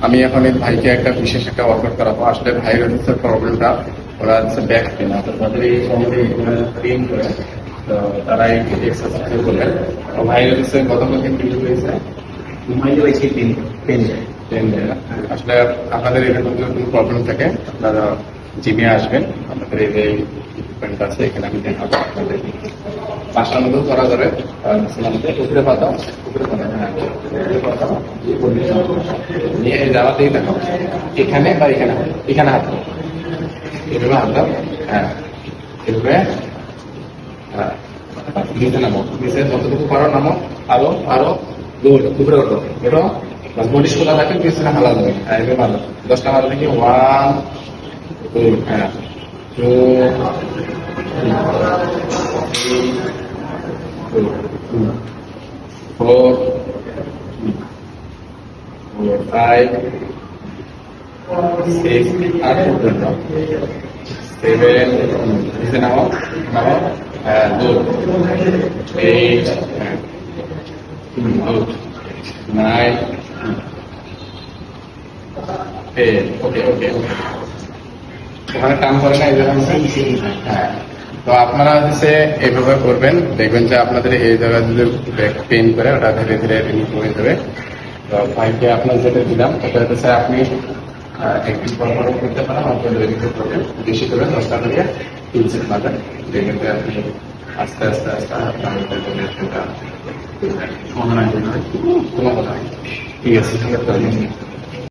আমি এখন এই ভাইকে একটা বিশেষ একটা ওয়ার্কআউট করাবো। আসলে ভাইয়ের হচ্ছে প্রবলেমটা, ওরা হচ্ছে ব্যাক পেন, তাদের এই সম্বন্ধে পেন করে, তো তারা এই এক্সারসাইজ করবেন। ভাইয়ের হচ্ছে গতকালকে কি হয়েছে, পেন আসলে আপনাদের এরকম যদি কোনো প্রবলেম থাকে আপনারা জিমে আসবেন, আমাদের এই যে ইকুইপমেন্ট আছে এখানে আমি দেখাবো আপনাদের। 5টার মতো করা যাবে, উপরে পাতা নিয়ে যাওয়াতেই দেখাবো, এখানে বা এখানে এখানে হাত দাও, এভাবে হাত দাও, হ্যাঁ এভাবে, হ্যাঁ নিচে নামো, নিচে যতটুকু পারো নামো, আরো আরো দৌড় উপরে ওঠো, এরো বডি খোলা থাকে, পিছনে হালা যাবে, হ্যাঁ এভাবে ভালো। 10টা হাত থেকে 1 2, হ্যাঁ 2 4 5 6 8 7 নিচে নামো নামো, হ্যাঁ দৌড় 8 দৌড় 9 ওকে ওকে, ওখানে কাম করে না এই জায়গায়। হ্যাঁ, তো আপনারা হচ্ছে এইভাবে করবেন, দেখবেন যে আপনাদের এই জায়গায় যদি ব্যাক পেইন করে ওটা ধীরে ধীরে রিলিফ হয়ে যাবে। তো ভাইকে আপনার যেটা দিলাম সেটা হচ্ছে আপনি একদিন পর করতে পারেন, আপনার রেডিতে করবেন, বেশি করে 10টা করে 3 সেট মারবেন, দেখবেন যে আপনি আস্তে আস্তে আস্তে আপনার সমাধান কোনো কথা নেই। ঠিক আছে।